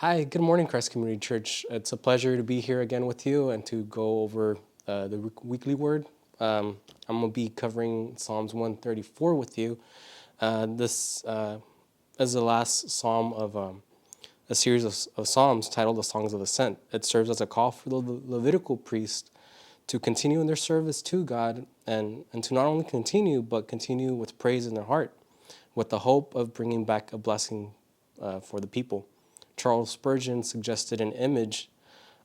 Hi, good morning, Christ Community Church. It's a pleasure to be here again with you and to go over the weekly word. I'm going to be covering Psalms 134 with you. This is the last psalm of a series of psalms titled the Songs of Ascent. It serves as a call for the Levitical priest to continue in their service to God and to not only continue, but continue with praise in their heart, with the hope of bringing back a blessing for the people. Charles Spurgeon suggested an image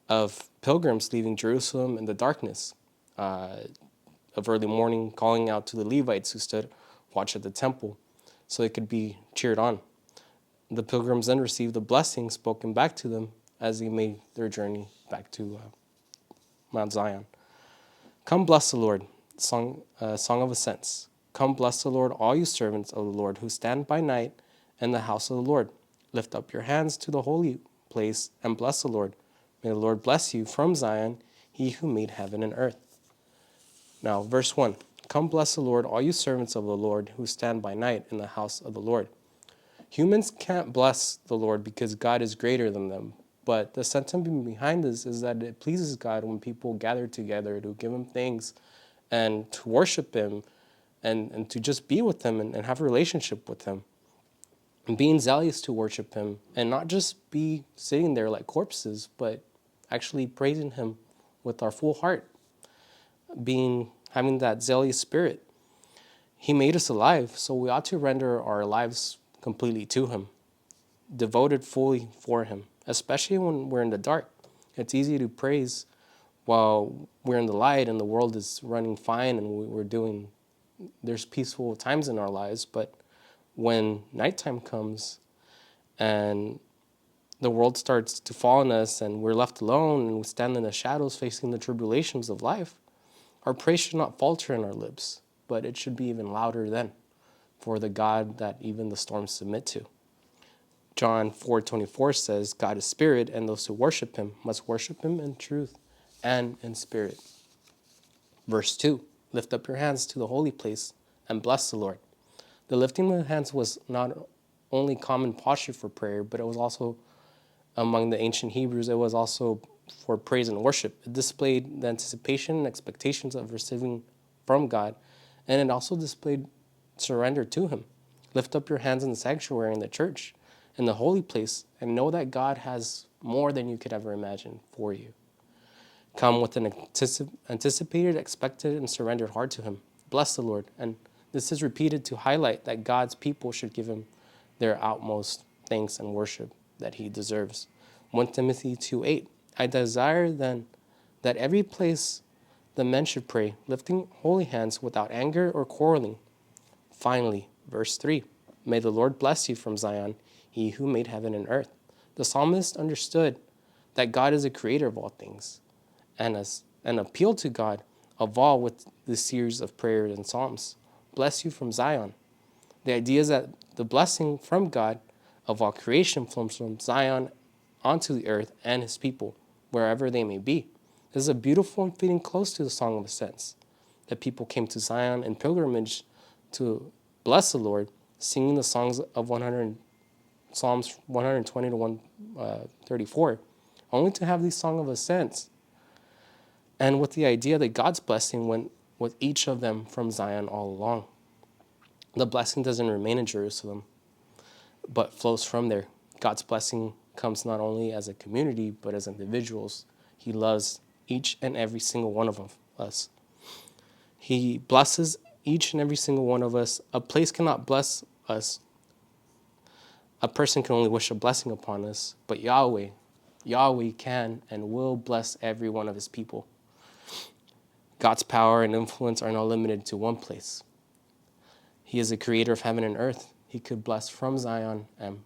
of pilgrims leaving Jerusalem in the darkness of early morning, calling out to the Levites who stood watch at the temple so they could be cheered on. The pilgrims then received the blessing spoken back to them as they made their journey back to Mount Zion. Come bless the Lord, Song of Ascents. Come bless the Lord, all you servants of the Lord who stand by night in the house of the Lord. Lift up your hands to the holy place and bless the Lord. May the Lord bless you from Zion, he who made heaven and earth. Now, verse 1. Come bless the Lord, all you servants of the Lord who stand by night in the house of the Lord. Humans can't bless the Lord because God is greater than them. But the sentiment behind this is that it pleases God when people gather together to give him thanks and to worship him and to just be with him and have a relationship with him. And being zealous to worship him and not just be sitting there like corpses, but actually praising him with our full heart, having that zealous spirit. He made us alive, so we ought to render our lives completely to him, devoted fully for him, especially when we're in the dark. It's easy to praise while we're in the light and the world is running fine and there's peaceful times in our lives. But when nighttime comes and the world starts to fall on us and we're left alone and we stand in the shadows facing the tribulations of life, our praise should not falter in our lips, but it should be even louder then for the God that even the storms submit to. John 4:24 says, God is spirit, and those who worship him must worship him in truth and in spirit. Verse 2, lift up your hands to the holy place and bless the Lord. The lifting of the hands was not only common posture for prayer, but it was also among the ancient Hebrews, it was also for praise and worship. It displayed the anticipation and expectations of receiving from God, and it also displayed surrender to him. Lift up your hands in the sanctuary, in the church, in the holy place, and know that God has more than you could ever imagine for you. Come with an anticipated, expected, and surrendered heart to him. Bless the Lord. And this is repeated to highlight that God's people should give him their utmost thanks and worship that he deserves. 1 Timothy 2:8. I desire then that every place the men should pray, lifting holy hands without anger or quarreling. Finally, verse 3. May the Lord bless you from Zion, he who made heaven and earth. The psalmist understood that God is the creator of all things and appealed to God of all with this series of prayers and psalms. Bless you from Zion. The idea is that the blessing from God of all creation flows from Zion onto the earth and his people, wherever they may be. This is a beautiful and fitting close to the Song of Ascents. That people came to Zion in pilgrimage to bless the Lord, singing the songs of Psalms 120 to 134, only to have these Song of Ascents, and with the idea that God's blessing went with each of them from Zion all along. The blessing doesn't remain in Jerusalem, but flows from there. God's blessing comes not only as a community, but as individuals. He loves each and every single one of us. He blesses each and every single one of us. A place cannot bless us. A person can only wish a blessing upon us, but Yahweh can and will bless every one of his people. God's power and influence are not limited to one place. He is the creator of heaven and earth. He could bless from Zion and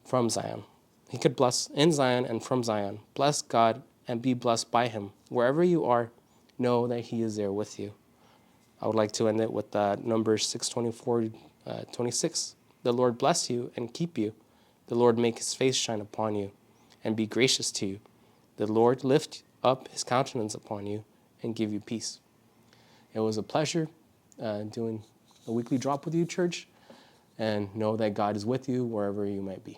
from Zion. He could bless in Zion and from Zion. Bless God and be blessed by him. Wherever you are, know that he is there with you. I would like to end it with Numbers 6:24-26. The Lord bless you and keep you. The Lord make his face shine upon you and be gracious to you. The Lord lift up his countenance upon you and give you peace. It was a pleasure doing a weekly drop with you, church, and know that God is with you wherever you might be.